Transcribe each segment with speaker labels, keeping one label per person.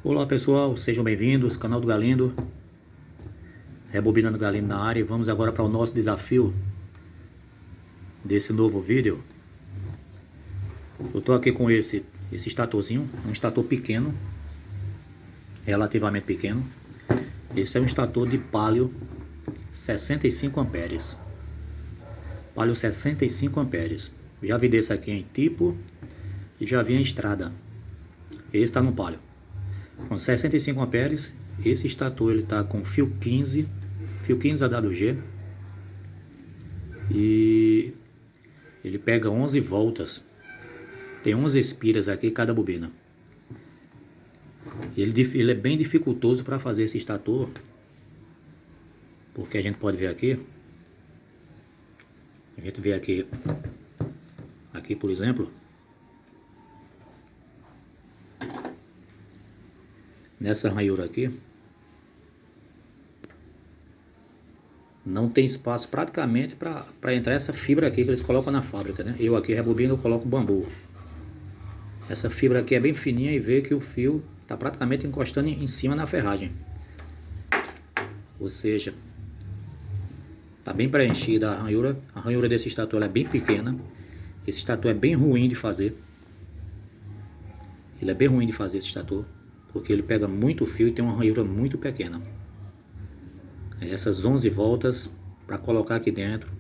Speaker 1: Olá pessoal, sejam bem-vindos, canal do Galindo, Rebobinando Galindo na área. E vamos agora para o nosso desafio desse novo vídeo. Eu estou aqui com esse estatorzinho, um estator pequeno, relativamente pequeno. Esse é um estator de Palio 65 amperes. Palio 65 amperes. Já vi desse aqui em tipo e já vi em estrada. Esse está no Palio. Com 65 amperes, esse estator ele está com fio 15 AWG e ele pega 11 voltas. Tem 11 espiras aqui cada bobina. Ele é bem dificultoso para fazer esse estator, porque a gente pode ver aqui. A gente vê aqui por exemplo, nessa ranhura aqui, não tem espaço praticamente para entrar essa fibra aqui que eles colocam na fábrica, né? Eu aqui rebobino, eu coloco bambu. Essa fibra aqui é bem fininha e vê que o fio está praticamente encostando em cima na ferragem. Ou seja, está bem preenchida a ranhura. A ranhura desse estator é bem pequena. Esse estator é bem ruim de fazer. Ele é bem ruim de fazer esse estator, porque ele pega muito fio e tem uma ranhura muito pequena. Essas 11 voltas para colocar aqui dentro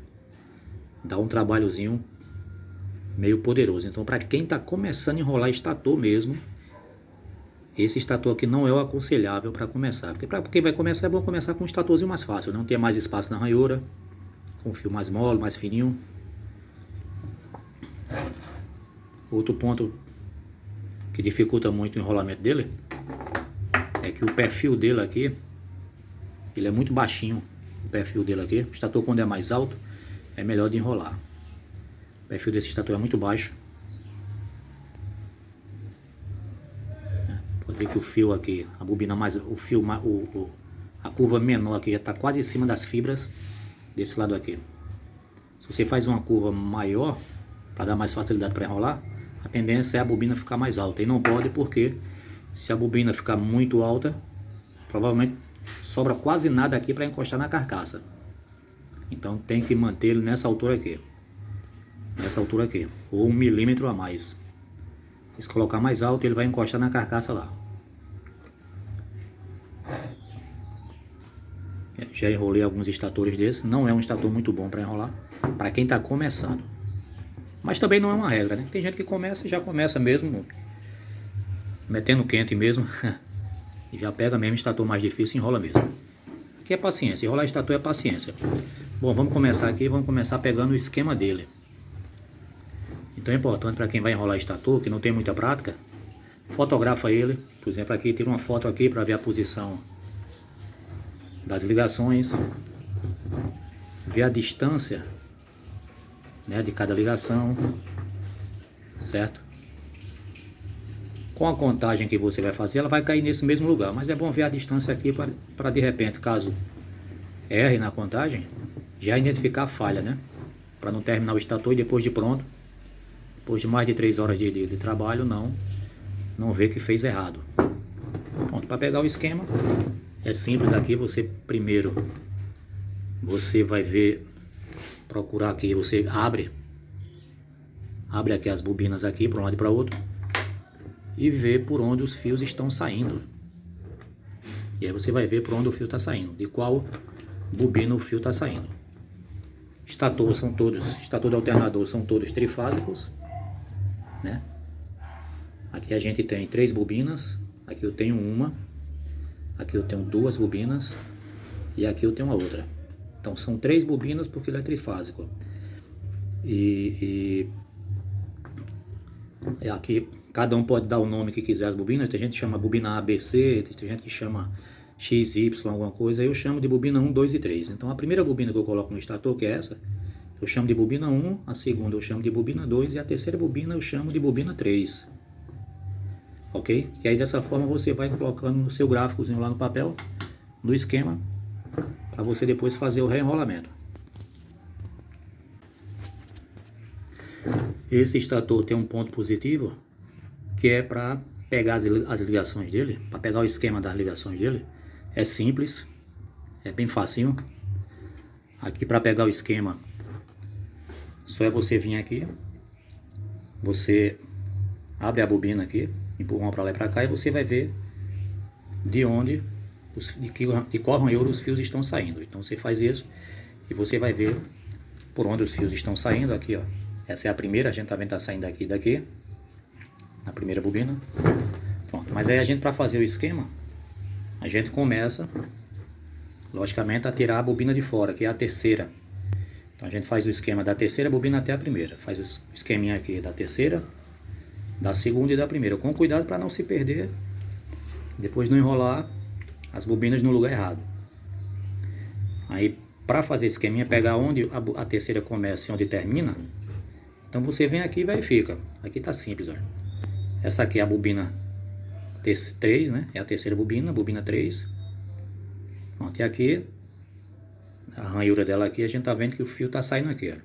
Speaker 1: dá um trabalhozinho meio poderoso. Então, para quem está começando a enrolar estator mesmo, esse estator aqui não é o aconselhável para começar. Porque para quem vai começar, é bom começar com um estatorzinho mais fácil, não ter mais espaço na ranhura, com fio mais mole, mais fininho. Outro ponto que dificulta muito o enrolamento dele é que o perfil dele aqui, ele é muito baixinho. O perfil dele aqui, o estator quando é mais alto é melhor de enrolar. O perfil desse estator é muito baixo. Pode ver que o fio aqui, a bobina mais, o fio, a curva menor aqui já está quase em cima das fibras desse lado aqui. Se você faz uma curva maior para dar mais facilidade para enrolar, a tendência é a bobina ficar mais alta. E não pode, porque se a bobina ficar muito alta, provavelmente sobra quase nada aqui para encostar na carcaça. Então tem que manter ele nessa altura aqui. Nessa altura aqui. Ou 1 milímetro a mais. Se colocar mais alto, ele vai encostar na carcaça lá. Já enrolei alguns estatores desses. Não é um estator muito bom para enrolar, para quem está começando. Mas também não é uma regra, né? Tem gente que começa e já começa mesmo metendo quente mesmo. E já pega mesmo estator mais difícil e enrola mesmo. Aqui é paciência, enrolar estator é paciência. Bom, vamos começar aqui, vamos começar pegando o esquema dele. Então é importante para quem vai enrolar estator, que não tem muita prática, fotografa ele. Por exemplo, aqui tira uma foto aqui para ver a posição das ligações, ver a distância, né, de cada ligação, certo? Com a contagem que você vai fazer, ela vai cair nesse mesmo lugar, mas é bom ver a distância aqui para de repente, caso erre na contagem, já identificar a falha, né? Para não terminar o estator e depois de pronto, depois de mais de 3 horas de trabalho, não ver que fez errado. Pronto, para pegar o esquema, é simples aqui. Você primeiro, você vai ver, procurar aqui, você abre aqui as bobinas aqui para um lado e para o outro e vê por onde os fios estão saindo. E aí você vai ver por onde o fio está saindo, de qual bobina o fio está saindo. Estator de alternador são todos trifásicos, né? Aqui a gente tem 3 bobinas, aqui eu tenho uma, aqui eu tenho 2 bobinas e aqui eu tenho uma outra. Então são 3 bobinas porque ele é trifásico. E aqui cada um pode dar o nome que quiser às bobinas. Tem gente que chama bobina ABC, tem gente que chama XY, alguma coisa. Eu chamo de bobina 1, 2 e 3. Então a primeira bobina que eu coloco no estator, que é essa, eu chamo de bobina 1, a segunda eu chamo de bobina 2 e a terceira bobina eu chamo de bobina 3. Ok? E aí dessa forma você vai colocando no seu gráficozinho lá no papel, no esquema, para você depois fazer o reenrolamento. Esse estator tem um ponto positivo, que é para pegar as ligações dele, para pegar o esquema das ligações dele, é simples, é bem facinho. Aqui para pegar o esquema, só é você vir aqui, você abre a bobina aqui, empurra para lá e para cá e você vai ver de onde, de qual ranhura os fios estão saindo. Então você faz isso e você vai ver por onde os fios estão saindo aqui, ó. Essa é a primeira, a gente tá vendo que tá saindo daqui, na primeira bobina. Pronto, mas aí a gente, para fazer o esquema, a gente começa, logicamente, a tirar a bobina de fora, que é a terceira. Então a gente faz o esquema da terceira bobina até a primeira. Faz o esqueminha aqui da terceira, da segunda e da primeira. Com cuidado para não se perder, depois não enrolar as bobinas no lugar errado. Aí, para fazer esqueminha, pegar onde a terceira começa e onde termina. Então você vem aqui e verifica. Aqui tá simples, olha. Essa aqui é a bobina 3, né? É a terceira bobina 3. Pronto, e aqui, a ranhura dela aqui, a gente tá vendo que o fio tá saindo aqui, ó.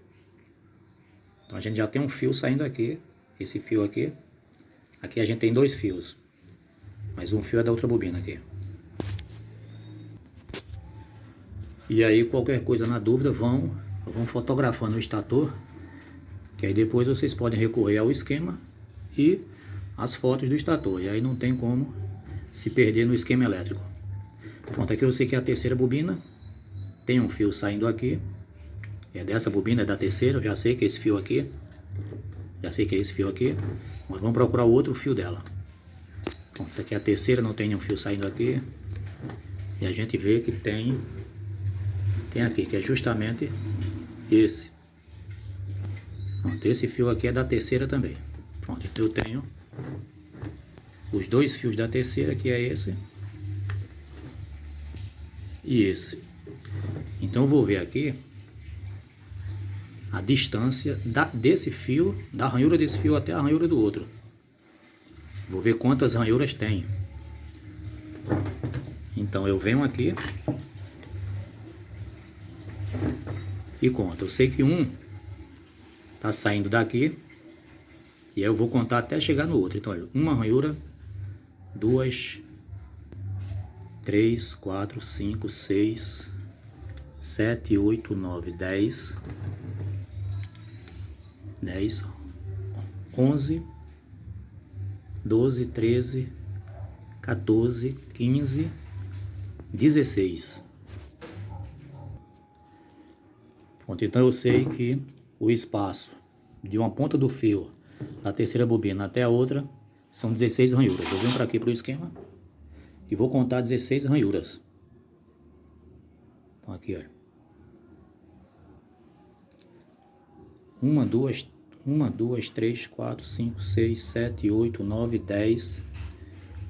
Speaker 1: Então a gente já tem um fio saindo aqui, esse fio aqui. Aqui a gente tem 2 fios, mas um fio é da outra bobina aqui. E aí qualquer coisa na dúvida, vão fotografando o estator, que aí depois vocês podem recorrer ao esquema e as fotos do estator, e aí não tem como se perder no esquema elétrico. Pronto, aqui eu sei que é a terceira bobina, tem um fio saindo aqui, é dessa bobina, é da terceira, eu já sei que é esse fio aqui, mas vamos procurar o outro fio dela. Bom, essa aqui é a terceira, não tem nenhum fio saindo aqui, e a gente vê que tem aqui, que é justamente esse. Pronto, esse fio aqui é da terceira também. Pronto, então eu tenho os 2 fios da terceira, que é esse e esse. Então eu vou ver aqui a distância desse fio, da ranhura desse fio até a ranhura do outro. Vou ver quantas ranhuras tem. Então eu venho aqui e conto. Eu sei que um tá saindo daqui e aí eu vou contar até chegar no outro. Então olha, uma ranhura, 2, 3, 4, 5, 6, 7, 8, 9, 10, 11, 12, 13, 14, 15, 16. Pronto, então eu sei que o espaço de uma ponta do fio da terceira bobina até a outra são 16 ranhuras. Eu venho para aqui para o esquema e vou contar 16 ranhuras. Então aqui, olha. 1, 2, 3, 4, 5, 6, 7, 8, 9, 10,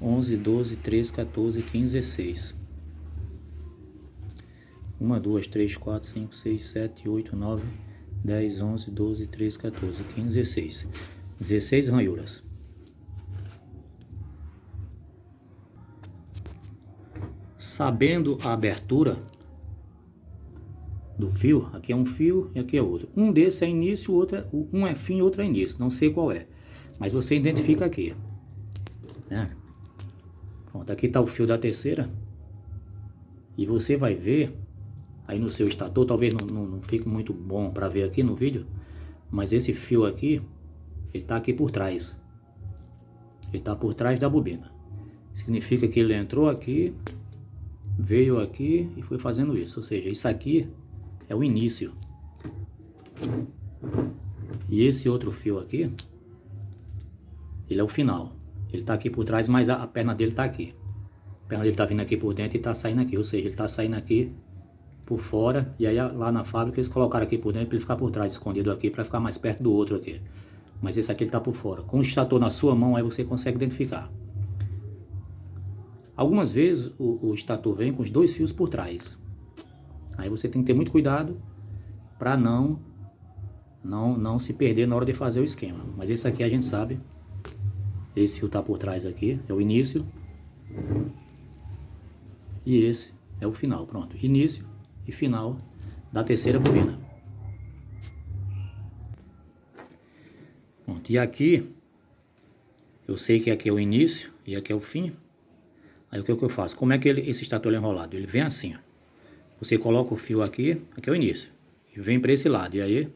Speaker 1: 11, 12, 13, 14, 15, 16. 1, 2, 3, 4, 5, 6, 7, 8, 9, 10, 11, 12, 13, 14, 15, 16. 16 ranhuras. Sabendo a abertura do fio, aqui é um fio e aqui é outro. Um desse é início, um é fim e outro é início. Não sei qual é, mas você identifica aqui, né? Pronto, aqui está o fio da terceira e você vai ver aí no seu estator. Talvez não fique muito bom para ver aqui no vídeo, mas esse fio aqui, ele está aqui por trás. Ele está por trás da bobina. Significa que ele entrou aqui, veio aqui e foi fazendo isso. Ou seja, isso aqui é o início. E esse outro fio aqui, ele é o final. Ele está aqui por trás, mas a perna dele está aqui. A perna dele está vindo aqui por dentro e está saindo aqui. Ou seja, ele está saindo aqui por fora. E aí lá na fábrica eles colocaram aqui por dentro para ele ficar por trás, escondido aqui, para ficar mais perto do outro aqui. Mas esse aqui ele está por fora. Com o estator na sua mão, aí você consegue identificar. Algumas vezes o estator vem com os 2 fios por trás. Aí você tem que ter muito cuidado para não se perder na hora de fazer o esquema. Mas esse aqui a gente sabe. Esse fio está por trás aqui, é o início. E esse é o final, pronto. Início e final da terceira bobina. Pronto, e aqui Eu sei que aqui é o início e aqui é o fim. Aí o que eu faço? Como é que esse estator é enrolado? Ele vem assim, ó. Você coloca o fio aqui é o início. E vem para esse lado. E aí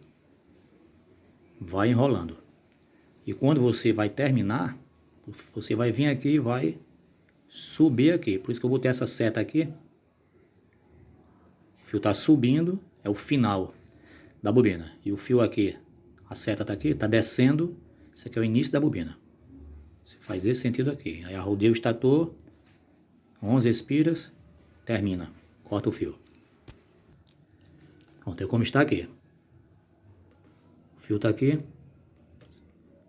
Speaker 1: vai enrolando. E quando você vai terminar, você vai vir aqui e vai subir aqui. Por isso que eu botei essa seta aqui. O fio está subindo, é o final da bobina. E o fio aqui, a seta está aqui, está descendo. Isso aqui é o início da bobina. Você faz esse sentido aqui. Aí arrodeia o estator, 11 espiras, termina. Corta o fio. Pronto, é como está aqui. O fio está aqui.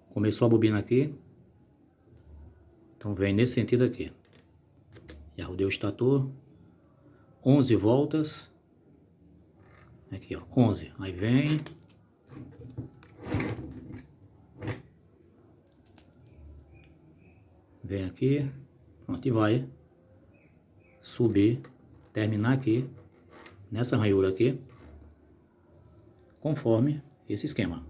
Speaker 1: Começou a bobina aqui. Então vem nesse sentido aqui. E arrodeia o estator. 11 voltas. Aqui, ó, 11. Aí vem. Vem aqui. Pronto, e vai subir, terminar aqui, nessa ranhura aqui, conforme esse esquema.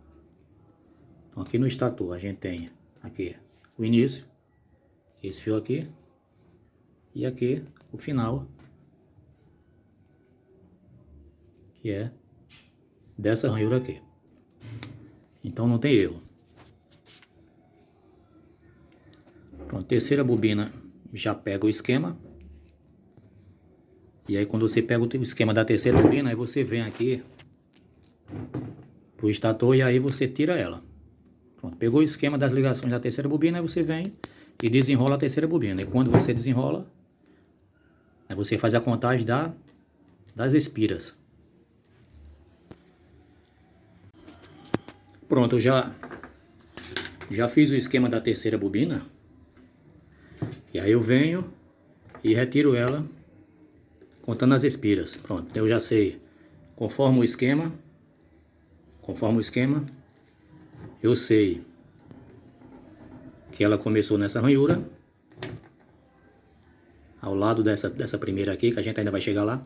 Speaker 1: Então aqui no estator a gente tem aqui o início, esse fio aqui, e aqui o final, que é dessa ranhura aqui. Então não tem erro. Pronto, terceira bobina já pega o esquema. E aí quando você pega o esquema da terceira bobina, aí você vem aqui pro estator e aí você tira ela. Pronto, pegou o esquema das ligações da terceira bobina, aí você vem e desenrola a terceira bobina. E quando você desenrola, aí você faz a contagem das espiras. Pronto, eu já fiz o esquema da terceira bobina. E aí eu venho e retiro ela contando as espiras. Pronto, eu já sei. Conforme o esquema, eu sei que ela começou nessa ranhura, ao lado dessa primeira aqui, que a gente ainda vai chegar lá.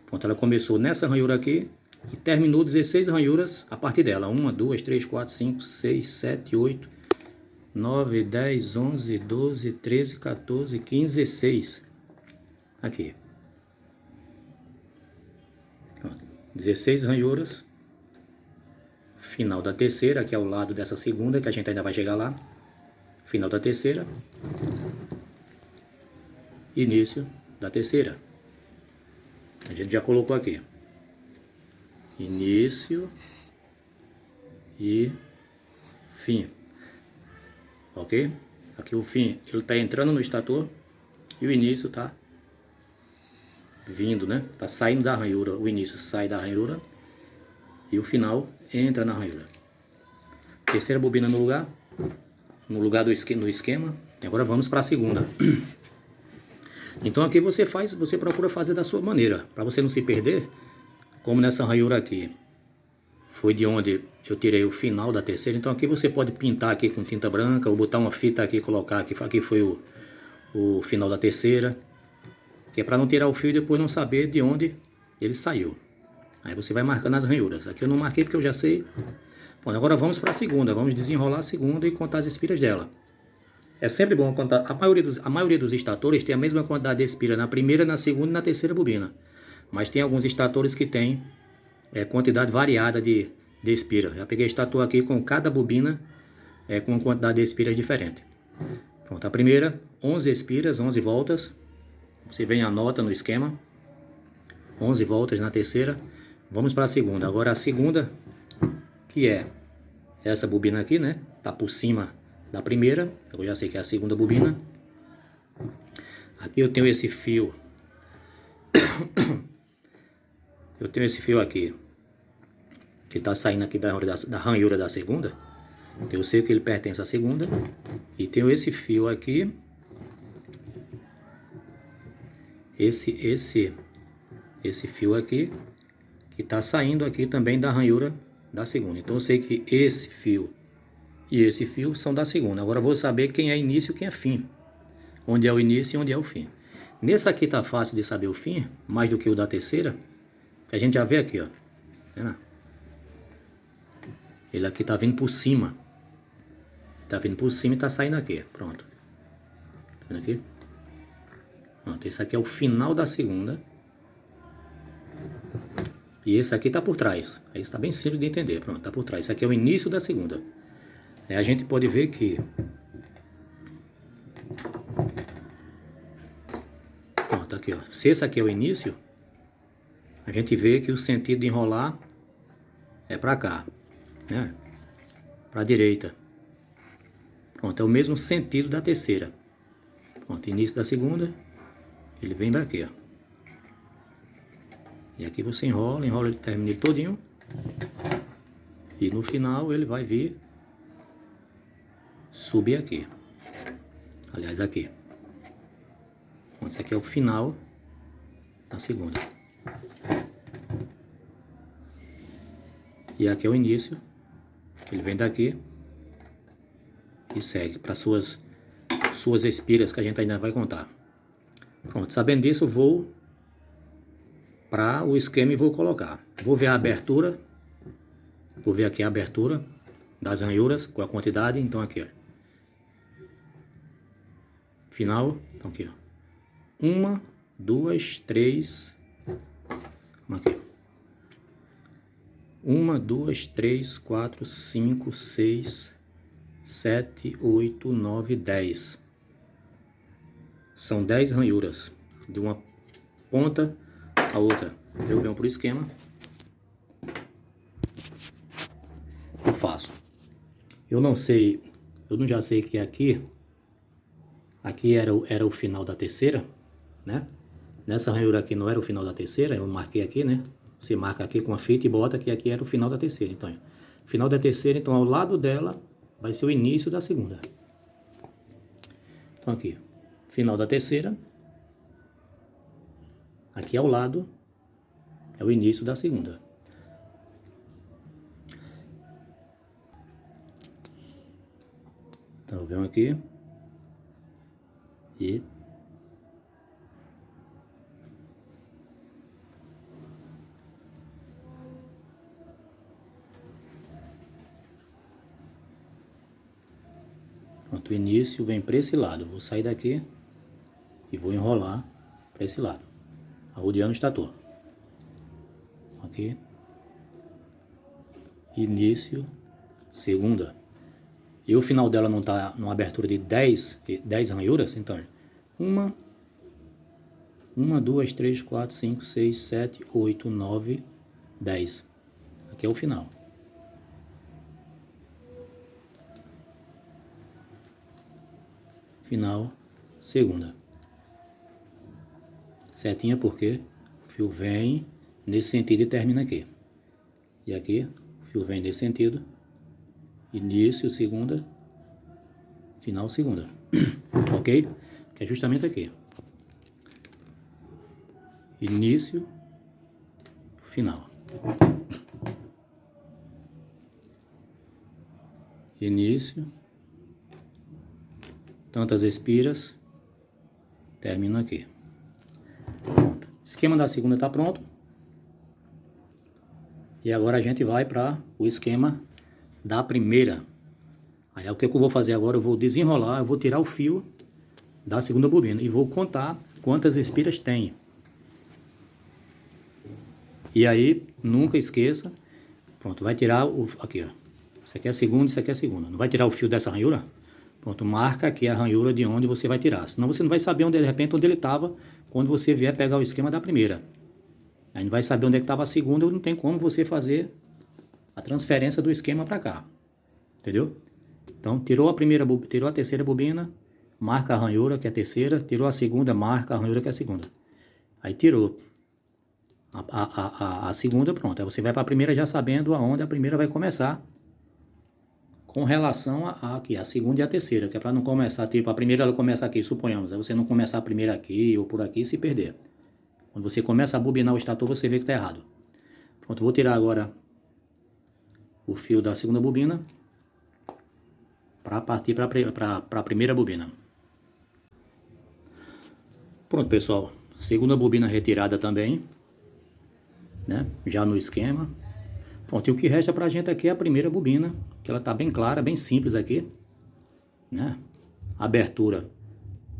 Speaker 1: Pronto, ela começou nessa ranhura aqui e terminou 16 ranhuras a partir dela. 1, 2, 3, 4, 5, 6, 7, 8, 9, 10, 11, 12, 13, 14, 15, 16. Aqui. 16 ranhuras. Final da terceira, que é ao lado dessa segunda, que a gente ainda vai chegar lá. Final da terceira. Início da terceira. A gente já colocou aqui. Início e fim. Ok? Aqui o fim, ele está entrando no estator e o início está vindo, né? Está saindo da ranhura. O início sai da ranhura e o final entra na ranhura. Terceira bobina no lugar do esquema. E agora vamos para a segunda. Então aqui você procura fazer da sua maneira, para você não se perder, como nessa ranhura aqui. Foi de onde eu tirei o final da terceira. Então aqui você pode pintar aqui com tinta branca, ou botar uma fita aqui e colocar aqui foi o final da terceira. Que é para não tirar o fio e depois não saber de onde ele saiu. Aí você vai marcando as ranhuras. Aqui eu não marquei porque eu já sei. Bom, agora vamos para a segunda. Vamos desenrolar a segunda e contar as espiras dela. É sempre bom contar. A maioria dos estatores tem a mesma quantidade de espira na primeira, na segunda e na terceira bobina. Mas tem alguns estatores que tem quantidade variada de espira. Já peguei estator aqui com cada bobina com quantidade de espiras diferente. Pronto, a primeira, 11 espiras, 11 voltas. Você vem e anota no esquema. 11 voltas na terceira. Vamos para a segunda. Agora a segunda, que é essa bobina aqui, né? Tá por cima da primeira. Eu já sei que é a segunda bobina. Aqui eu tenho esse fio. Eu tenho esse fio aqui, que está saindo aqui da ranhura da segunda. Então eu sei que ele pertence à segunda. E tenho esse fio aqui. Esse fio aqui, que está saindo aqui também da ranhura da segunda. Então eu sei que esse fio e esse fio são da segunda. Agora eu vou saber quem é início e quem é fim. Onde é o início e onde é o fim. Nesse aqui tá fácil de saber o fim, mais do que o da terceira. Que a gente já vê aqui, ó. Ele aqui tá vindo por cima. tá vindo por cima e tá saindo aqui. Pronto. Tá vendo aqui? Pronto, esse aqui é o final da segunda. E esse aqui tá por trás. Aí está bem simples de entender. Pronto, tá por trás. Esse aqui é o início da segunda. Aí a gente pode ver que... Pronto, aqui ó. Se esse aqui é o início, a gente vê que o sentido de enrolar é pra cá, né? Pra direita. Pronto, é o mesmo sentido da terceira. Pronto, início da segunda, ele vem pra aqui, ó. E aqui você enrola, ele termina ele todinho. E no final ele vai vir subir aqui. Aliás, aqui. Bom, esse aqui é o final da segunda. E aqui é o início. Ele vem daqui e segue para suas espiras que a gente ainda vai contar. Pronto, sabendo disso, eu vou para o esquema e vou colocar. Vou ver a abertura. Vou ver aqui a abertura das ranhuras com a quantidade. Então aqui, ó. Final. Então aqui, ó. 1, 2, 3. Vamos aqui. 1, 2, 3, 4, 5, 6, 7, 8, 9, 10. São 10 ranhuras. De uma ponta a outra. Eu venho por esquema. Eu faço. Eu não sei. Eu não já sei que aqui era o final da terceira, né? Nessa ranhura aqui não era o final da terceira, eu marquei aqui, né? Você marca aqui com a fita e bota que aqui era o final da terceira. Então, final da terceira, então ao lado dela vai ser o início da segunda. Então aqui, final da terceira. Aqui ao lado é o início da segunda. Então eu venho aqui e pronto, o início vem para esse lado. Vou sair daqui e vou enrolar para esse lado, arrodeando o estator. Aqui, início, segunda. E o final dela não está numa abertura de 10 ranhuras, então 1, 2, 3, 4, 5, 6, 7, 8, 9, 10. Aqui é o final. Final, segunda. Setinha porque o fio vem nesse sentido e termina aqui. E aqui o fio vem nesse sentido. Início, segunda. Final, segunda. Ok? Que é justamente aqui. Início, final. Início. Tantas espiras. Termino aqui. Pronto. O esquema da segunda está pronto. E agora a gente vai para o esquema da primeira. Aí o que eu vou fazer agora? Eu vou desenrolar, eu vou tirar o fio da segunda bobina e vou contar quantas espiras tem. E aí, nunca esqueça, pronto, vai tirar o, aqui ó, isso aqui é a segunda, isso aqui é a segunda. Não vai tirar o fio dessa ranhura? Pronto, marca aqui a ranhura de onde você vai tirar. Senão você não vai saber onde, de repente, onde ele estava quando você vier pegar o esquema da primeira. Aí não vai saber onde é que estava a segunda, não tem como você fazer a transferência do esquema para cá. Entendeu? Então, tirou a terceira bobina, marca a ranhura, que é a terceira. Tirou a segunda, marca a ranhura, que é a segunda. Aí tirou a segunda, pronto. Aí você vai para a primeira já sabendo aonde a primeira vai começar. Com relação aqui, a segunda e a terceira. Que é para não começar, tipo, a primeira ela começa aqui, suponhamos. Aí você não começar a primeira aqui ou por aqui e se perder. Quando você começa a bobinar o estator, você vê que está errado. Pronto, vou tirar agora o fio da segunda bobina para partir para a primeira bobina. Pronto, pessoal, segunda bobina retirada também, né? Já no esquema. Pronto, e o que resta para a gente aqui é a primeira bobina, que ela está bem clara, bem simples aqui, né? Abertura,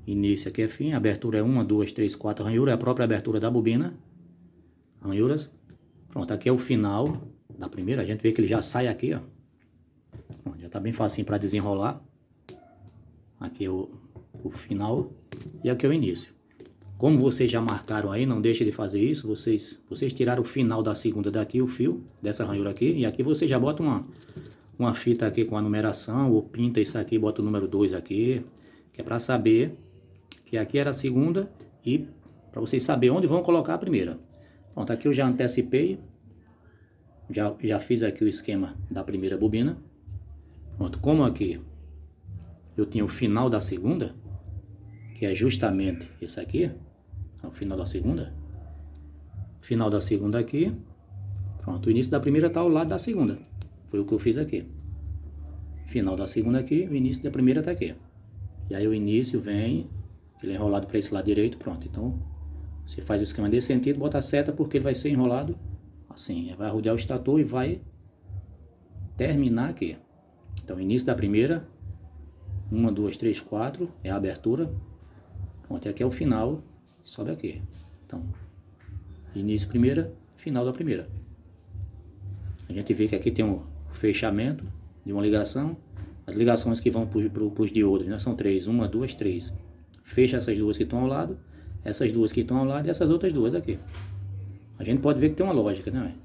Speaker 1: início aqui é fim, abertura é 1, 2, 3, 4 ranhuras, é a própria abertura da bobina, ranhuras. Pronto, aqui é o final da primeira, a gente vê que ele já sai aqui, ó. Bom, já tá bem facinho para desenrolar. Aqui é o final e aqui é o início. Como vocês já marcaram aí, não deixe de fazer isso. Vocês tiraram o final da segunda daqui, o fio dessa ranhura aqui. E aqui você já bota uma fita aqui com a numeração, ou pinta isso aqui, bota o número 2 aqui. Que é para saber que aqui era a segunda e para vocês saberem onde vão colocar a primeira. Pronto, aqui eu já antecipei. Já fiz aqui o esquema da primeira bobina. Pronto, como aqui eu tinha o final da segunda, que é justamente esse aqui, é o final da segunda. Final da segunda aqui. Pronto, o início da primeira está ao lado da segunda. Foi o que eu fiz aqui. Final da segunda aqui, o início da primeira está aqui. E aí o início vem, ele é enrolado para esse lado direito, pronto. Então, você faz o esquema desse sentido, bota a seta porque ele vai ser enrolado assim. Vai rodear o estator e vai terminar aqui. Então, início da primeira, 1, 2, 3, 4, é a abertura. Pronto, e aqui é o final, sobe aqui. Então, início primeira, final da primeira. A gente vê que aqui tem um fechamento de uma ligação. As ligações que vão para os diodos, né, são 3, 1, 2, 3. Fecha essas duas que estão ao lado, essas duas que estão ao lado e essas outras duas aqui. A gente pode ver que tem uma lógica, né?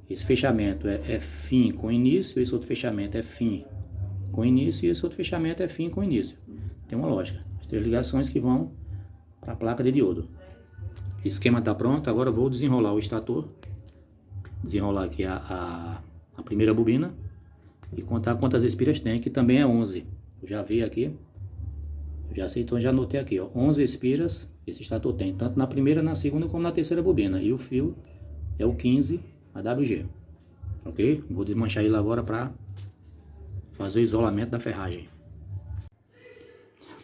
Speaker 1: Esse fechamento é fim com início, esse outro fechamento é fim com início e esse outro fechamento é fim com início. Tem uma lógica. As 3 ligações que vão para a placa de diodo. O esquema está pronto, agora eu vou desenrolar o estator. Desenrolar aqui a primeira bobina e contar quantas espiras tem, que também é 11. Eu já vi aqui, eu já sei, então já anotei aqui, ó, 11 espiras esse estator tem, tanto na primeira, na segunda como na terceira bobina. E o fio é o 15 AWG, ok? Vou desmanchar ele agora para fazer o isolamento da ferragem.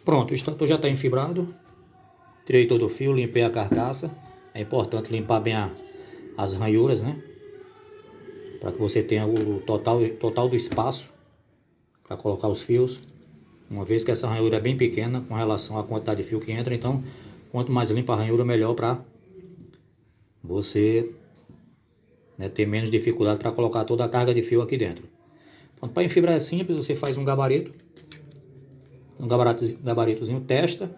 Speaker 1: Pronto, o estator já está enfibrado. Tirei todo o fio, limpei a carcaça. É importante limpar bem as ranhuras, né? Para que você tenha o total do espaço para colocar os fios. Uma vez que essa ranhura é bem pequena com relação à quantidade de fio que entra, então quanto mais limpa a ranhura, melhor para você, né, ter menos dificuldade para colocar toda a carga de fio aqui dentro. Pronto, para enfibrar é simples, você faz um gabarito. Um gabaritozinho, testa.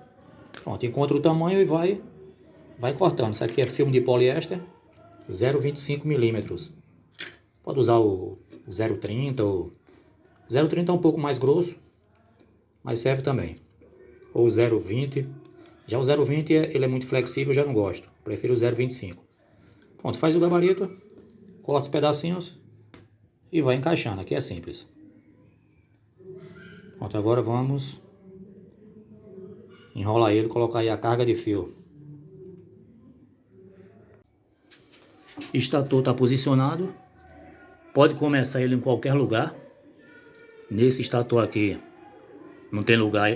Speaker 1: Pronto, encontra o tamanho e vai cortando. Isso aqui é filme de poliéster 0,25 milímetros. Pode usar o 0,30 ou 0,30 é um pouco mais grosso, mas serve também. Ou 0,20. Já o 0,20 ele é muito flexível, eu já não gosto. Prefiro o 0,25. Pronto, faz o gabarito, corta os pedacinhos e vai encaixando. Aqui é simples. Pronto, agora vamos enrolar ele e colocar aí a carga de fio. Estator está posicionado. Pode começar ele em qualquer lugar. Nesse estator aqui não tem lugar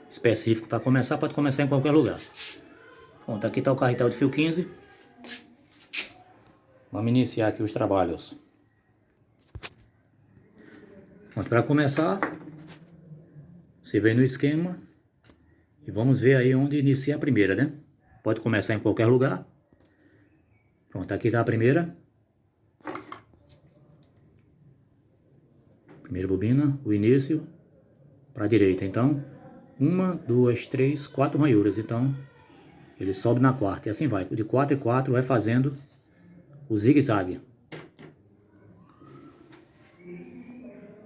Speaker 1: específico para começar, pode começar em qualquer lugar. Pronto, aqui está o carretel de fio 15. Vamos iniciar aqui os trabalhos. Pronto, para começar, você vem no esquema e vamos ver aí onde inicia a primeira, né? Pode começar em qualquer lugar. Pronto, aqui está a primeira. Primeira bobina, o início, para a direita. Então, 1, 2, 3, 4 ranhuras. Então, ele sobe na quarta. E assim vai. De 4 em 4 vai fazendo o zigue-zague.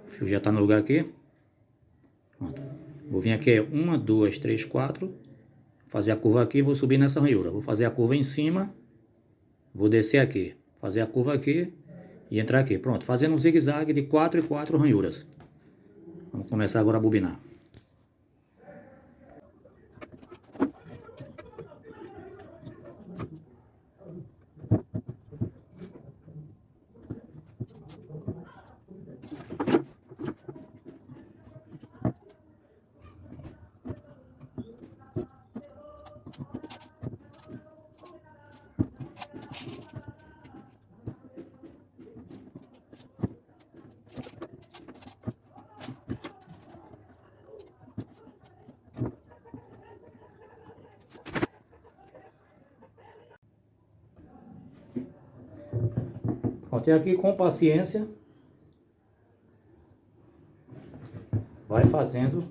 Speaker 1: O fio já está no lugar aqui. Pronto. Vou vir aqui, 1, 2, 3, 4. Fazer a curva aqui e vou subir nessa ranhura. Vou fazer a curva em cima. Vou descer aqui. Fazer a curva aqui. E entrar aqui. Pronto. Fazendo um zigue-zague de 4 em 4 ranhuras. Vamos começar agora a bobinar. Pronto, e aqui com paciência vai fazendo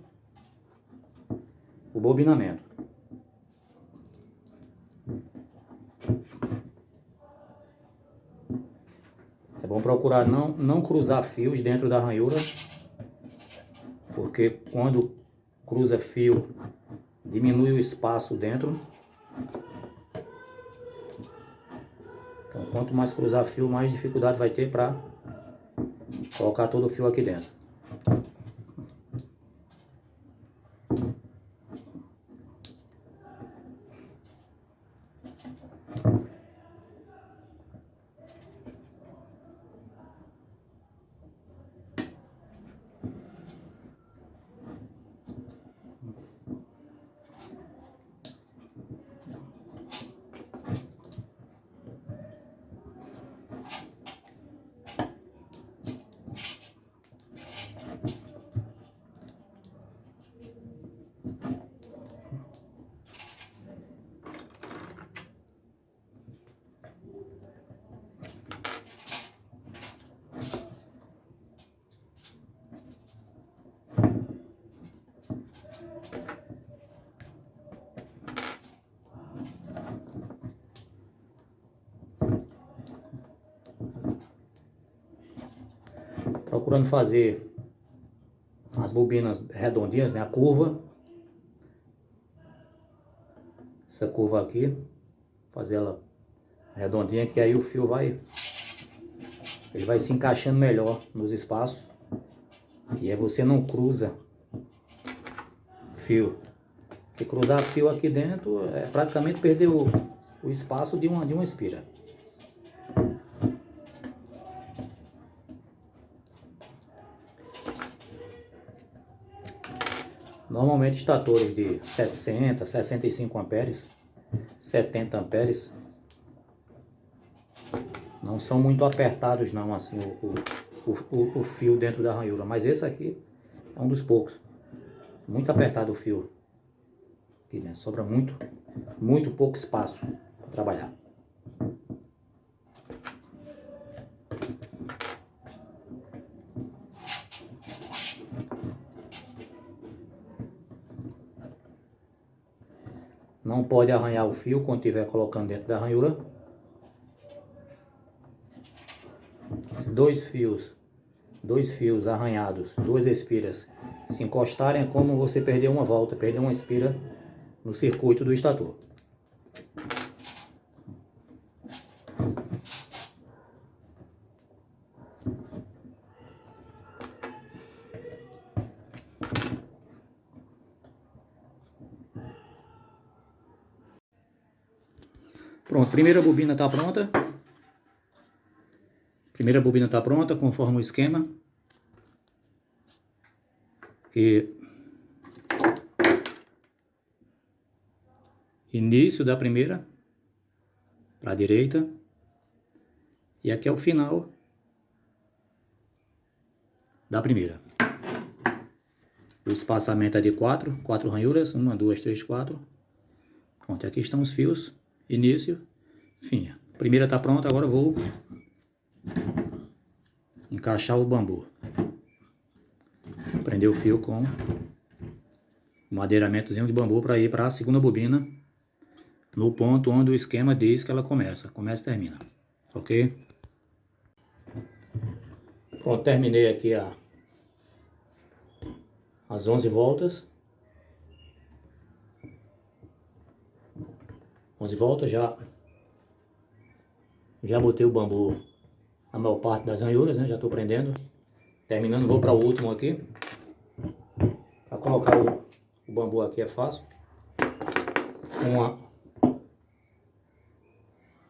Speaker 1: o bobinamento. É bom procurar não cruzar fios dentro da ranhura, porque quando cruza fio diminui o espaço dentro. Então, quanto mais cruzar fio, mais dificuldade vai ter para colocar todo o fio aqui dentro. Procurando fazer as bobinas redondinhas, né? A curva. Essa curva aqui. Fazer ela redondinha, que aí o fio ele vai se encaixando melhor nos espaços. E aí você não cruza fio. Se cruzar fio aqui dentro, é praticamente perder o espaço de uma espira. Normalmente estatores de 60, 65 amperes, 70 amperes, não são muito apertados não, assim, o fio dentro da ranhura. Mas esse aqui é um dos poucos. Muito apertado o fio. Aqui dentro, sobra muito pouco espaço para trabalhar. Não pode arranhar o fio quando estiver colocando dentro da ranhura. Se dois fios arranhados, duas espiras, se encostarem, é como você perder uma volta, perder uma espira no circuito do estator. Pronto, primeira bobina está pronta. Primeira bobina está pronta, conforme o esquema. Que início da primeira para a direita. E aqui é o final da primeira. O espaçamento é de 4 ranhuras. 1, 2, 3, 4. Pronto, aqui estão os fios. Início, fim. A primeira está pronta, agora eu vou encaixar o bambu. Prender o fio com um madeiramentozinho de bambu para ir para a segunda bobina, no ponto onde o esquema diz que ela começa e termina. Ok? Pronto, terminei aqui as 11 voltas. 11 voltas, já botei o bambu na maior parte das ranhuras, né? Já estou prendendo. Terminando, vou para o último aqui. Para colocar o bambu aqui é fácil.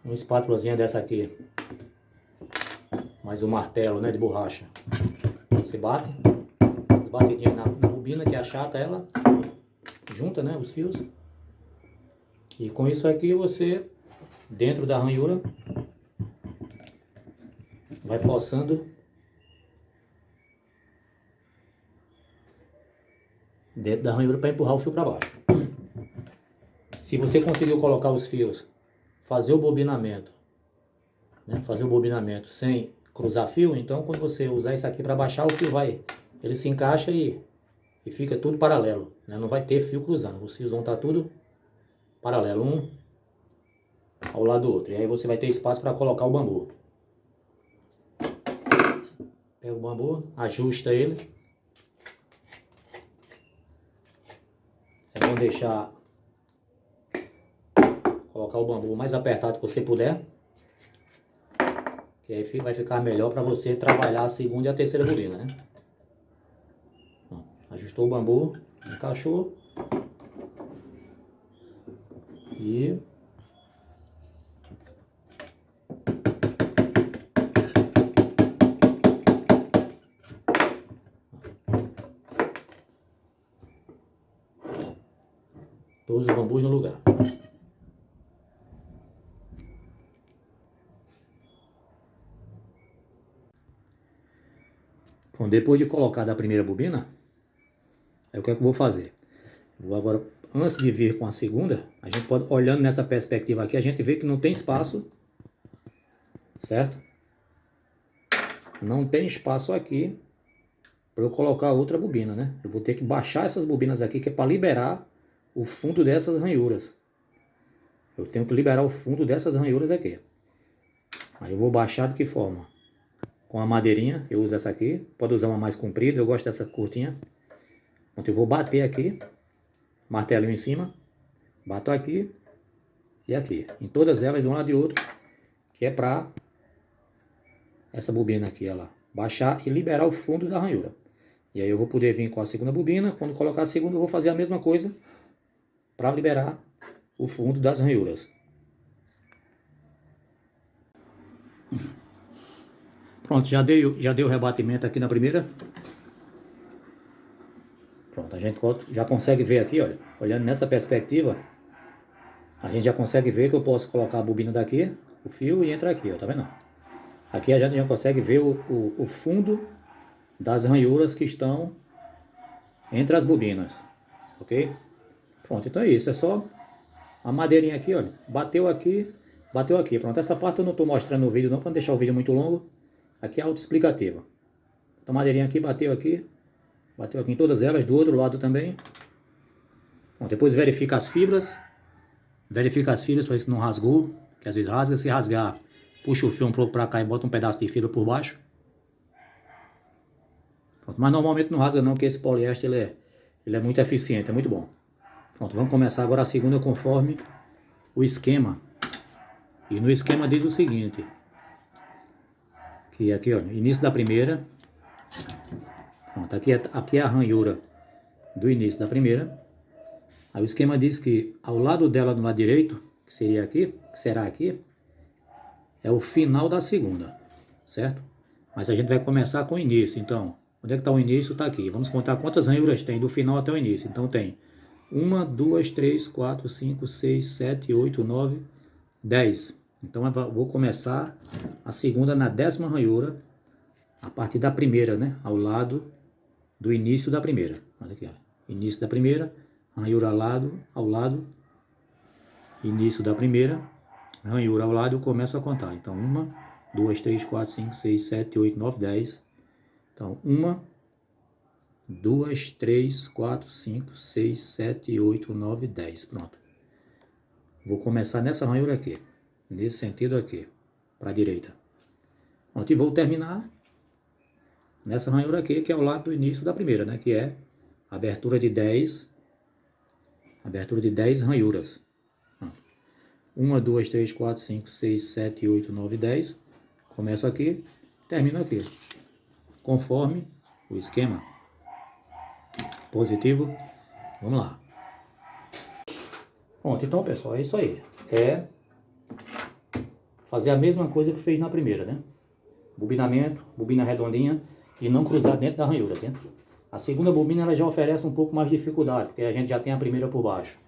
Speaker 1: Uma espátulazinha dessa aqui, mais um martelo, né, de borracha. Você bate, as batidinhas na bobina que achata ela, junta, né, os fios. E com isso aqui você, dentro da ranhura, vai forçando dentro da ranhura para empurrar o fio para baixo. Se você conseguiu colocar os fios, fazer o bobinamento né, fazer o bobinamento sem cruzar fio, então quando você usar isso aqui para baixar, o fio ele se encaixa e fica tudo paralelo, né? Não vai ter fio cruzando, os fios vão estar tudo paralelo, um ao lado do outro. E aí você vai ter espaço para colocar o bambu. Pega o bambu, ajusta ele. É bom deixar, colocar o bambu o mais apertado que você puder, que aí vai ficar melhor para você trabalhar a segunda e a terceira bobina, né? Ajustou o bambu, encaixou e todos os bambus no lugar. Bom, depois de colocar da primeira bobina, aí o que é que eu vou fazer? Vou agora, antes de vir com a segunda, a gente pode, olhando nessa perspectiva aqui, a gente vê que não tem espaço, certo? Não tem espaço aqui para eu colocar outra bobina, né? Eu vou ter que baixar essas bobinas aqui, que é para liberar o fundo dessas ranhuras. Eu tenho que liberar o fundo dessas ranhuras aqui. Aí eu vou baixar de que forma? Com a madeirinha, eu uso essa aqui. Pode usar uma mais comprida, eu gosto dessa curtinha. Então eu vou bater aqui, martelinho em cima, bato aqui e aqui. Em todas elas, de um lado e outro, que é para essa bobina aqui, ela baixar e liberar o fundo da ranhura. E aí eu vou poder vir com a segunda bobina. Quando colocar a segunda, eu vou fazer a mesma coisa para liberar o fundo das ranhuras. Pronto, já dei o rebatimento aqui na primeira. Pronto, a gente já consegue ver aqui, olha, olhando nessa perspectiva, a gente já consegue ver que eu posso colocar a bobina daqui, o fio, e entra aqui, ó, tá vendo? Aqui a gente já consegue ver o fundo das ranhuras que estão entre as bobinas, ok? Pronto, então é isso, é só a madeirinha aqui, olha, bateu aqui, pronto. Essa parte eu não estou mostrando no vídeo não, para não deixar o vídeo muito longo. Aqui é autoexplicativa. Então a madeirinha aqui, bateu aqui em todas elas, do outro lado também. Bom, depois verifica as fibras para ver se não rasgou, que às vezes rasga. Se rasgar, puxa o fio um pouco para cá e bota um pedaço de fibra por baixo. Pronto, mas normalmente não rasga não, porque esse poliéster ele é muito eficiente, é muito bom. Pronto, vamos começar agora a segunda conforme o esquema. E no esquema diz o seguinte, que aqui, ó, início da primeira. Pronto, aqui é a ranhura do início da primeira. Aí o esquema diz que ao lado dela, do lado direito, que seria aqui, que será aqui, é o final da segunda, certo? Mas a gente vai começar com o início, então, onde é que está o início? Está aqui. Vamos contar quantas ranhuras tem do final até o início. Então tem 1, 2, 3, 4, 5, 6, 7, 8, 9, 10. Então eu vou começar a segunda na 10ª ranhura, a partir da primeira, né? Ao lado do início da primeira. Olha aqui, ó. Início da primeira, ranhura ao lado, início da primeira, ranhura ao lado, eu começo a contar. Então 1, 2, 3, 4, 5, 6, 7, 8, 9, 10. Então 1, 2, 3, 4, 5, 6, 7, 8, 9, 10. Pronto. Vou começar nessa ranhura aqui, nesse sentido aqui, para a direita. Pronto, e vou terminar nessa ranhura aqui, que é ao lado do início da primeira, né? Que é a abertura de 10 ranhuras. 1, 2, 3, 4, 5, 6, 7, 8, 9, 10. Começo aqui, termino aqui. Conforme o esquema. Positivo. Vamos lá. Pronto, então pessoal, é isso aí. É fazer a mesma coisa que fez na primeira, né? Bobinamento, bobina redondinha e não cruzar dentro da ranhura, tá? A segunda bobina ela já oferece um pouco mais de dificuldade, porque a gente já tem a primeira por baixo,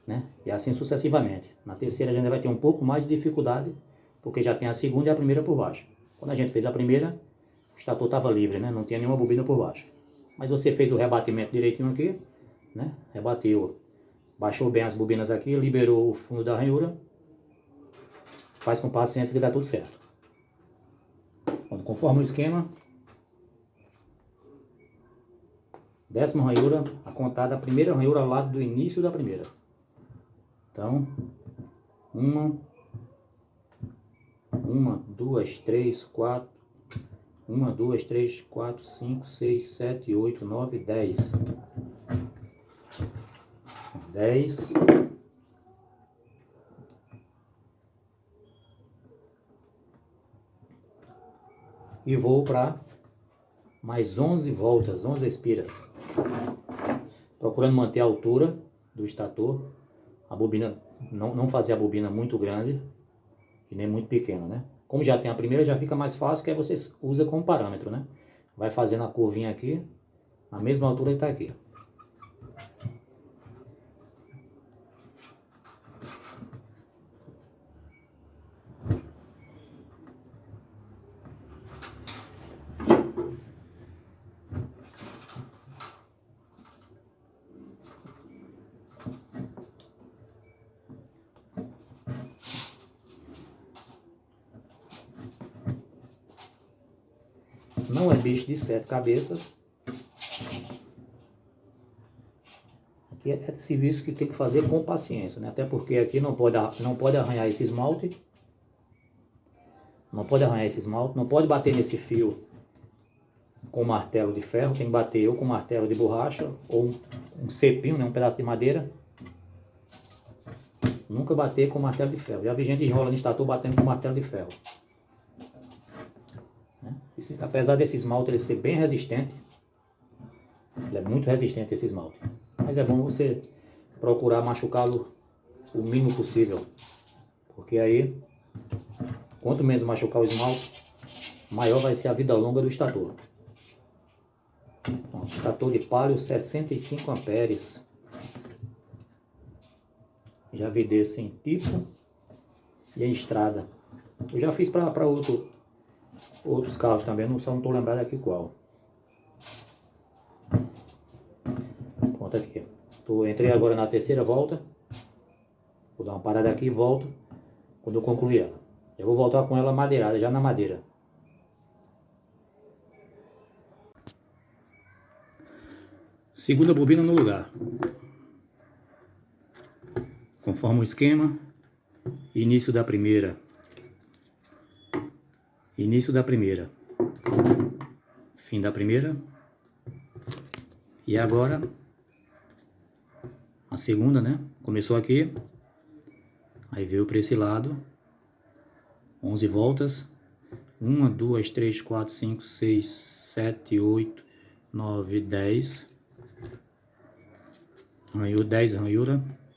Speaker 1: né? E assim sucessivamente. Na terceira a gente vai ter um pouco mais de dificuldade, porque já tem a segunda e a primeira por baixo. Quando a gente fez a primeira, o estator estava livre, né? Não tinha nenhuma bobina por baixo. Mas você fez o rebatimento direitinho aqui, né? Rebateu, baixou bem as bobinas aqui, liberou o fundo da ranhura. faz com paciência que dá tudo certo. Conforme o esquema, 10ª ranhura, a contada, a primeira ranhura ao lado do início da primeira. Então, uma, duas, três, quatro, 1, 2, 3, 4, 5, 6, 7, 8, 9, 10. 10. E vou para mais 11 voltas, 11 espiras. Procurando manter a altura do estator. A bobina, não fazer a bobina muito grande e nem muito pequena, né? Como já tem a primeira, já fica mais fácil, que aí você usa como parâmetro, né? Vai fazendo a curvinha aqui, na mesma altura que está aqui. Não é bicho de 7 cabeças. Aqui é serviço que tem que fazer com paciência, né? Até porque aqui não pode arranhar esse esmalte. Não pode arranhar esse esmalte. Não pode bater nesse fio com martelo de ferro. Tem que bater ou com martelo de borracha ou um cepinho, né? Um pedaço de madeira. Nunca bater com martelo de ferro. Já vi gente enrolando no estator batendo com martelo de ferro. Apesar desse esmalte ele ser bem resistente, ele é muito resistente esse esmalte, mas é bom você procurar machucá-lo o mínimo possível, porque aí, quanto menos machucar o esmalte, maior vai ser a vida longa do estator. Bom, estator de Palio 65 amperes, já vi desse em tipo e em estrada. Eu já fiz para outros carros também, só não estou lembrado aqui qual. Pronto, aqui. Entrei agora na terceira volta. Vou dar uma parada aqui e volto quando eu concluir ela. Eu vou voltar com ela madeirada, já na madeira. Segunda bobina no lugar. Conforme o esquema, início da primeira. Início da primeira, fim da primeira, e agora a segunda, né? Começou aqui, aí veio para esse lado, 11 voltas, 1, 2, 3, 4, 5, 6, 7, 8, 9, 10,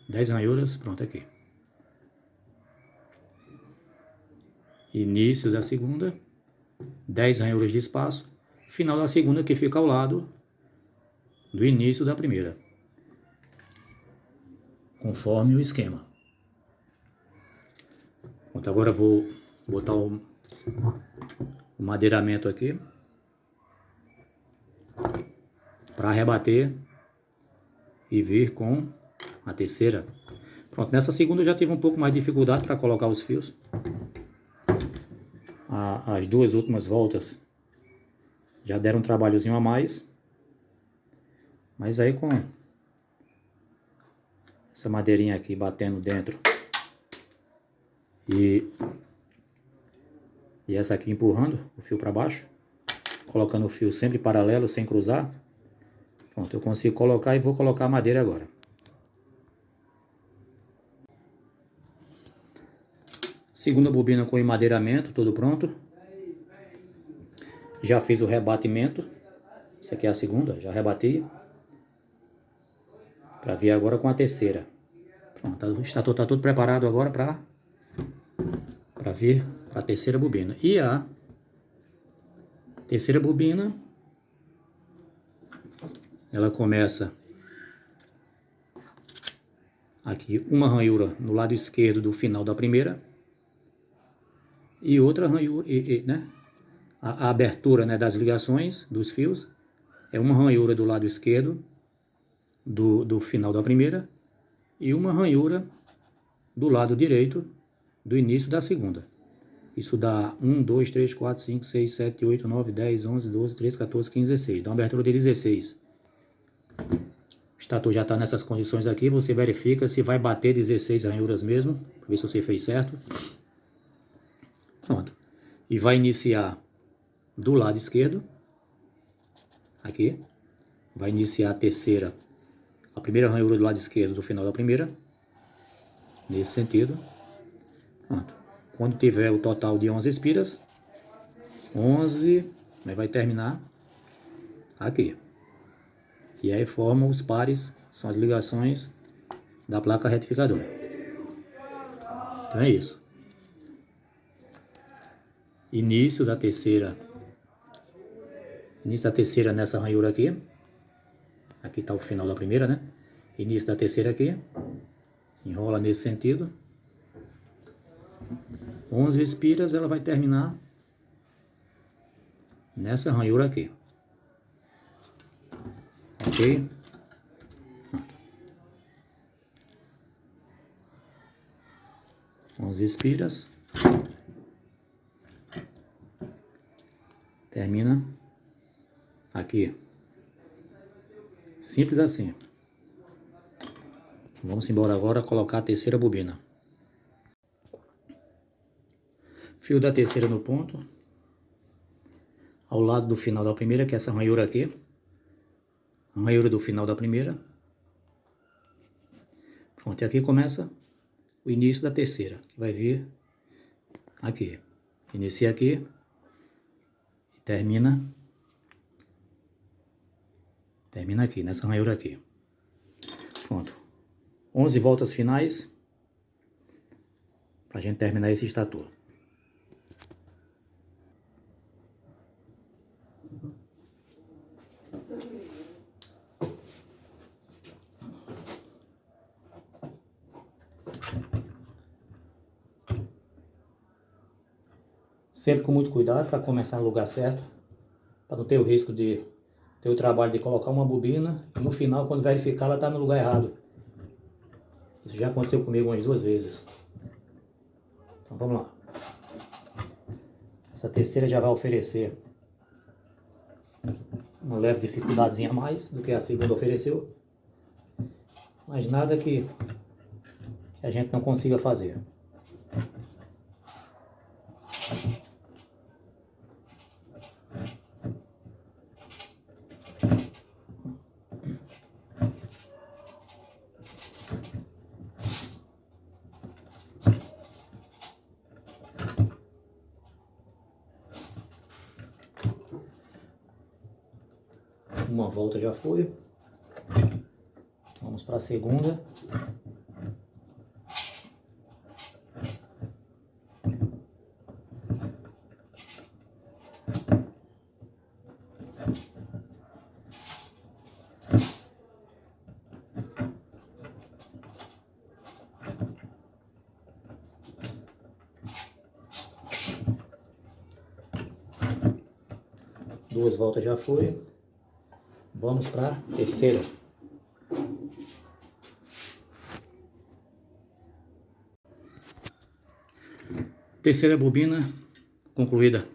Speaker 1: 10 ranhuras, pronto, aqui. Início da segunda, 10 ranhuras de espaço, final da segunda que fica ao lado do início da primeira, conforme o esquema. Pronto, agora vou botar o madeiramento aqui para rebater e vir com a terceira. Pronto, nessa segunda eu já tive um pouco mais de dificuldade para colocar os fios. As duas últimas voltas já deram um trabalhozinho a mais, mas aí com essa madeirinha aqui batendo dentro e essa aqui empurrando o fio para baixo, colocando o fio sempre paralelo, sem cruzar, pronto, eu consigo colocar e vou colocar a madeira agora. Segunda bobina com emadeiramento, tudo pronto. Já fiz o rebatimento. Essa aqui é a segunda, já rebati. Para vir agora com a terceira. Pronto, o estator está tudo preparado agora para vir para a terceira bobina. E a terceira bobina, ela começa aqui uma ranhura no lado esquerdo do final da primeira. E outra ranhura, né? A abertura, né, das ligações dos fios é uma ranhura do lado esquerdo do final da primeira e uma ranhura do lado direito do início da segunda. Isso dá 1, 2, 3, 4, 5, 6, 7, 8, 9, 10, 11, 12, 13, 14, 15, 16. Dá uma abertura de 16. O estator já está nessas condições aqui. Você verifica se vai bater 16 ranhuras mesmo. Para ver se você fez certo. Pronto. E vai iniciar do lado esquerdo. Aqui. Vai iniciar a terceira. A primeira ranhura do lado esquerdo do final da primeira. Nesse sentido. Pronto. Quando tiver o total de 11 espiras, 11, vai terminar aqui. E aí formam os pares, são as ligações da placa retificadora. Então é isso. Início da terceira nessa ranhura aqui. Aqui está o final da primeira, né? Início da terceira aqui. Enrola nesse sentido. 11 espiras, ela vai terminar nessa ranhura aqui. Ok? 11 espiras. Termina aqui. Simples assim. Vamos embora agora colocar a terceira bobina. Fio da terceira no ponto, ao lado do final da primeira, que é essa ranhura aqui, a ranhura do final da primeira. Pronto, e aqui começa o início da terceira, que vai vir aqui. Inicia aqui e termina aqui, nessa ranhura aqui. Pronto, 11 voltas finais para a gente terminar esse estator. Sempre com muito cuidado para começar no lugar certo, para não ter o risco de ter o trabalho de colocar uma bobina e no final, quando verificar, ela está no lugar errado. Isso já aconteceu comigo umas 2 vezes. Então vamos lá. Essa terceira já vai oferecer uma leve dificuldadezinha a mais do que a segunda ofereceu, mas nada que a gente não consiga fazer. Uma volta já foi. Vamos para a segunda. Duas voltas já foi. Vamos para a terceira. Terceira bobina concluída.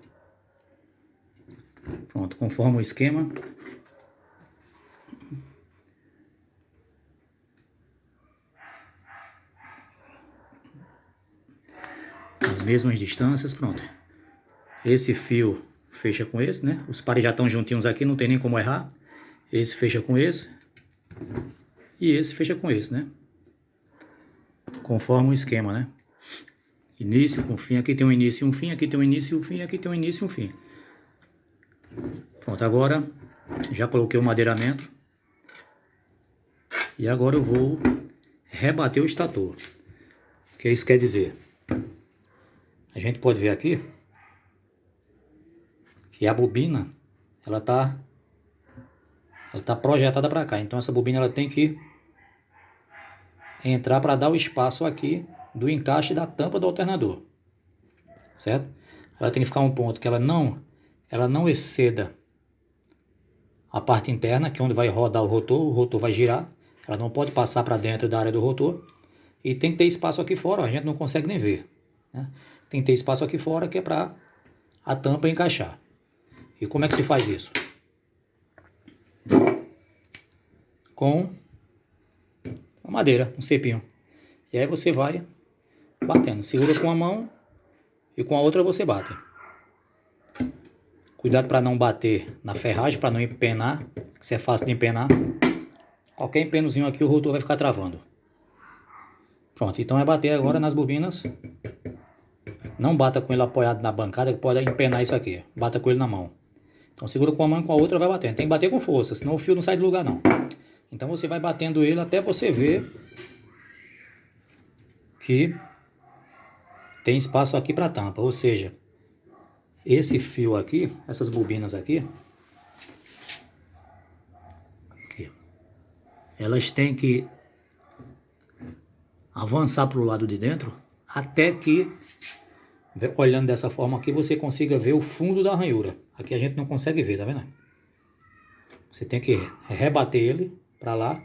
Speaker 1: Pronto, conforme o esquema. As mesmas distâncias, pronto. Esse fio fecha com esse, né? Os pares já estão juntinhos aqui, não tem nem como errar. Esse fecha com esse. E esse fecha com esse, né? Conforme o esquema, né? Início com fim. Aqui tem um início e um fim. Aqui tem um início e um fim. Aqui tem um início e um fim. Pronto, agora já coloquei o madeiramento. E agora eu vou rebater o estator. O que isso quer dizer? A gente pode ver aqui que a bobina, ela tá projetada para cá. Então essa bobina ela tem que entrar para dar o espaço aqui do encaixe da tampa do alternador, certo? Ela tem que ficar um ponto que ela não exceda a parte interna, que é onde vai rodar o rotor vai girar. Ela não pode passar para dentro da área do rotor e tem que ter espaço aqui fora, ó, a gente não consegue nem ver. né? Tem que ter espaço aqui fora que é para a tampa encaixar. E como é que se faz isso? Com uma madeira, um cepinho. E aí você vai batendo. Segura com a mão e com a outra você bate. Cuidado para não bater na ferragem, para não empenar, que isso é fácil de empenar. Qualquer empenozinho aqui o rotor vai ficar travando. Pronto, então é bater agora nas bobinas. Não bata com ele apoiado na bancada, que pode empenar isso aqui. Bata com ele na mão. Então segura com a mão e com a outra vai batendo. Tem que bater com força, senão o fio não sai do lugar não. Então você vai batendo ele até você ver que tem espaço aqui para tampa. Ou seja, esse fio aqui, essas bobinas aqui, elas têm que avançar para o lado de dentro até que, olhando dessa forma aqui, você consiga ver o fundo da ranhura. Aqui a gente não consegue ver, tá vendo? Você tem que rebater ele para lá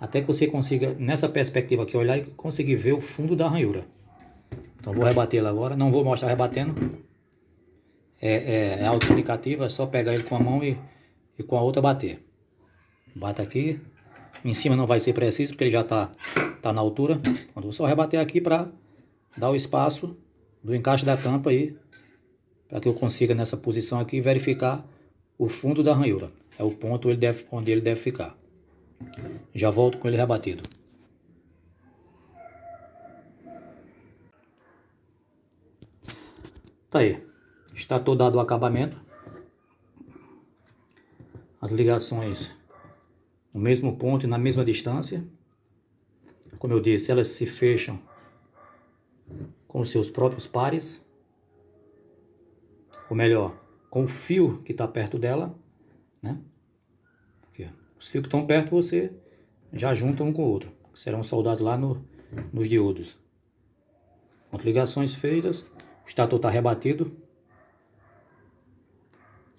Speaker 1: até que você consiga, nessa perspectiva aqui, olhar e conseguir ver o fundo da ranhura. Então vou rebater ele agora, não vou mostrar rebatendo. É autoexplicativo, é só pegar ele com a mão e com a outra bater. Bata aqui. Em cima não vai ser preciso, porque ele já tá na altura. Então vou só rebater aqui para dar o espaço do encaixe da tampa aí, para que eu consiga nessa posição aqui verificar o fundo da ranhura. É o ponto onde ele deve ficar. Já volto com ele rebatido. Tá aí. Está todo dado o acabamento. As ligações no mesmo ponto e na mesma distância. Como eu disse, elas se fecham com os seus próprios pares. Ou melhor, com o fio que está perto dela, né? Aqui, os fios que estão perto você já junta um com o outro. Serão soldados lá nos diodos. Com ligações feitas, o estator está rebatido.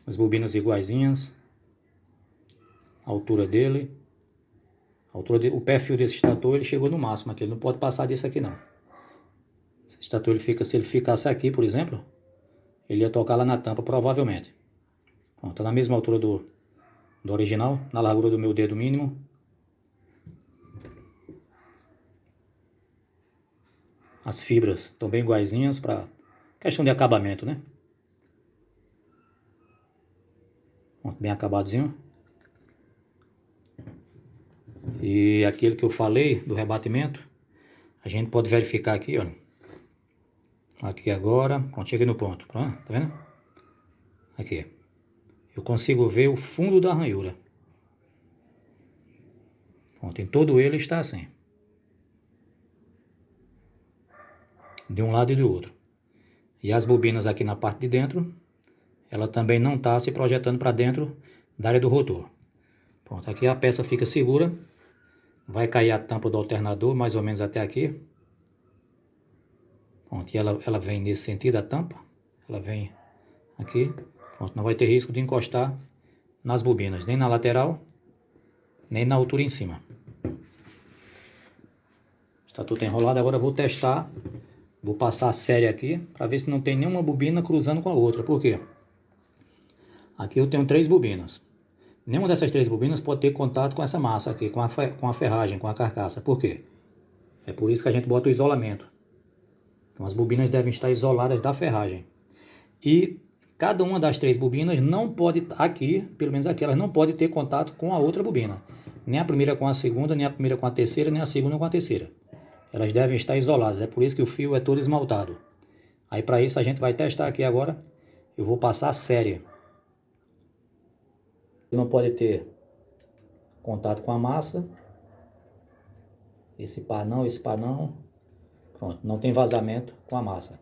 Speaker 1: As bobinas iguaizinhas. A altura dele. O pé-fio desse estator ele chegou no máximo aqui. Ele não pode passar disso aqui não. Esse estator se ele ficasse aqui, por exemplo, ele ia tocar lá na tampa provavelmente. Está na mesma altura do original, na largura do meu dedo mínimo. As fibras estão bem iguaizinhas para questão de acabamento, né? Bem acabadozinho. E aquilo que eu falei do rebatimento, a gente pode verificar aqui, olha. Aqui agora, pronto, cheguei no ponto, pronto, tá vendo? Aqui. Eu consigo ver o fundo da ranhura. Pronto, em todo ele está assim. De um lado e do outro. E as bobinas aqui na parte de dentro, ela também não está se projetando para dentro da área do rotor. Pronto, aqui a peça fica segura. Vai cair a tampa do alternador mais ou menos até aqui. Pronto, e ela vem nesse sentido, a tampa. Ela vem aqui. Pronto, não vai ter risco de encostar nas bobinas, nem na lateral, nem na altura em cima. Está tudo enrolado, agora eu vou testar. Vou passar a série aqui, para ver se não tem nenhuma bobina cruzando com a outra. Por quê? Aqui eu tenho 3 bobinas. Nenhuma dessas 3 bobinas pode ter contato com essa massa aqui, com a ferragem, com a carcaça. Por quê? É por isso que a gente bota o isolamento. Então as bobinas devem estar isoladas da ferragem. E cada uma das 3 bobinas não pode, aqui, pelo menos aqui, elas não podem ter contato com a outra bobina. Nem a primeira com a segunda, nem a primeira com a terceira, nem a segunda com a terceira. Elas devem estar isoladas, é por isso que o fio é todo esmaltado. Aí para isso a gente vai testar aqui agora. Eu vou passar a série. Não pode ter contato com a massa. Esse par não, esse par não. Pronto, não tem vazamento com a massa.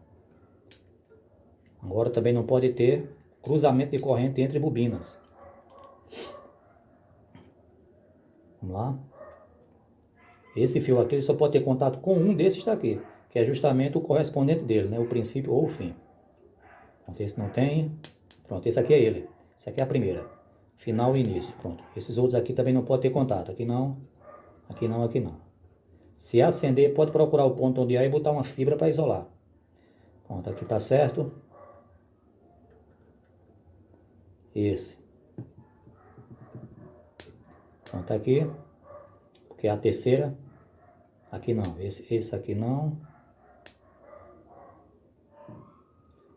Speaker 1: Agora também não pode ter cruzamento de corrente entre bobinas. Vamos lá. Esse fio aqui ele só pode ter contato com um desses daqui, que é justamente o correspondente dele, né? O princípio ou o fim. Pronto, esse não tem. Pronto, esse aqui é ele. Esse aqui é a primeira. Final e início. Pronto. Esses outros aqui também não pode ter contato. Aqui não, aqui não, aqui não. Se acender, pode procurar o ponto onde é e botar uma fibra para isolar. Pronto, aqui tá certo. Esse. Pronto, aqui. Porque é a terceira. Aqui não. Esse aqui não.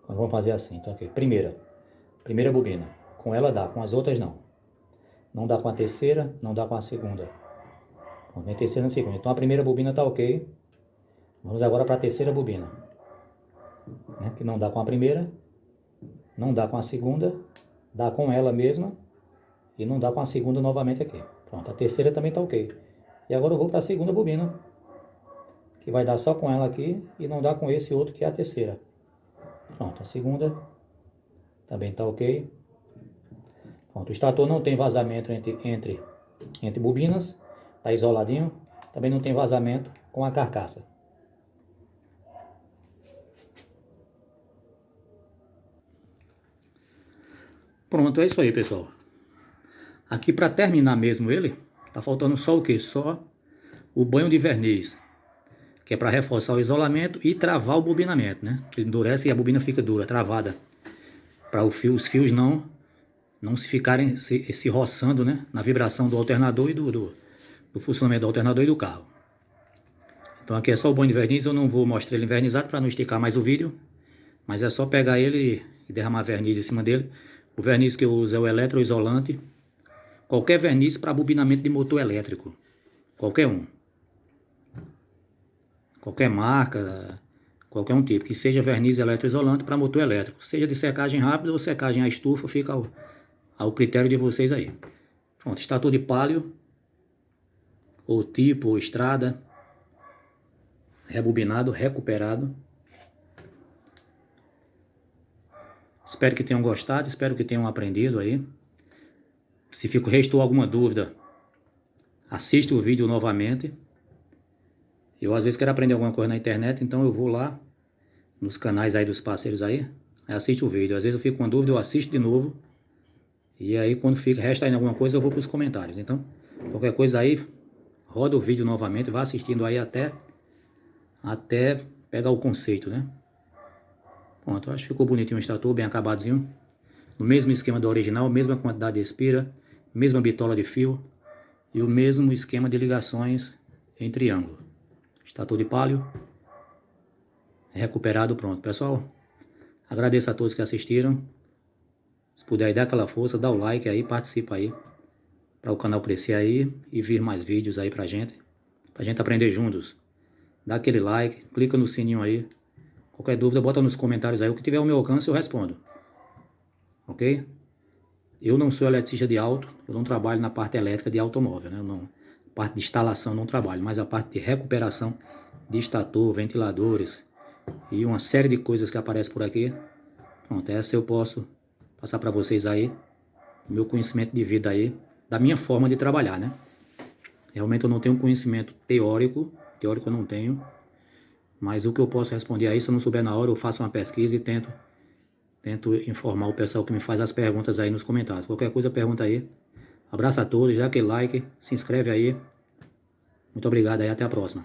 Speaker 1: Então vamos fazer assim. Então aqui. Primeira bobina. Com ela dá, com as outras não. Não dá com a terceira, não dá com a segunda. Pronto, nem terceira nem segunda. Então a primeira bobina tá ok. Vamos agora para a terceira bobina. Né? Que não dá com a primeira. Não dá com a segunda. Dá com ela mesma. E não dá com a segunda novamente aqui. Pronto, a terceira também tá ok. E agora eu vou para a segunda bobina. Que vai dar só com ela aqui. E não dá com esse outro que é a terceira. Pronto, a segunda também tá ok. Pronto, o extrator não tem vazamento entre bobinas. Tá isoladinho. Também não tem vazamento com a carcaça. Pronto, é isso aí, pessoal. Aqui para terminar mesmo ele, tá faltando só o que? Só o banho de verniz, que é para reforçar o isolamento e travar o bobinamento, né? Ele endurece e a bobina fica dura, travada, para os fios não se ficarem se roçando, né? Na vibração do alternador e do funcionamento do alternador e do carro. Então aqui é só o banho de verniz, eu não vou mostrar ele envernizado para não esticar mais o vídeo, mas é só pegar ele e derramar verniz em cima dele. O verniz que eu uso é o eletroisolante. Qualquer verniz para bobinamento de motor elétrico. Qualquer um. Qualquer marca, qualquer um tipo. Que seja verniz eletroisolante para motor elétrico. Seja de secagem rápida ou secagem à estufa, fica ao critério de vocês aí. Pronto, extrator de palio. Ou tipo, ou estrada. Rebobinado, recuperado. Espero que tenham gostado, espero que tenham aprendido aí. Se restou alguma dúvida, assiste o vídeo novamente. Eu às vezes quero aprender alguma coisa na internet, então eu vou lá nos canais aí dos parceiros aí assiste o vídeo. Às vezes eu fico com dúvida, eu assisto de novo. E aí quando resta aí alguma coisa eu vou para os comentários. Então, qualquer coisa aí, roda o vídeo novamente, vá assistindo aí até pegar o conceito, né? Pronto, eu acho que ficou bonitinho o extrator, bem acabadozinho. No mesmo esquema do original, mesma quantidade de espira, mesma bitola de fio e o mesmo esquema de ligações em triângulo. Extrator de palio recuperado, pronto. Pessoal, agradeço a todos que assistiram. Se puder aí, dar aquela força, dá o like aí, participa aí para o canal crescer aí e vir mais vídeos aí pra gente aprender juntos. Dá aquele like, clica no sininho aí. Qualquer dúvida, bota nos comentários aí. O que tiver ao meu alcance, eu respondo. Ok? Eu não sou eletricista de auto, eu não trabalho na parte elétrica de automóvel, né? Parte de instalação não trabalho, mas a parte de recuperação de estator, ventiladores e uma série de coisas que aparecem por aqui. Pronto, essa eu posso passar para vocês aí, o meu conhecimento de vida aí, da minha forma de trabalhar, né? Realmente eu não tenho conhecimento teórico eu não tenho. Mas o que eu posso responder aí, se eu não souber na hora, eu faço uma pesquisa e tento informar o pessoal que me faz as perguntas aí nos comentários. Qualquer coisa, pergunta aí. Abraço a todos, dá aquele like, se inscreve aí. Muito obrigado aí, até a próxima.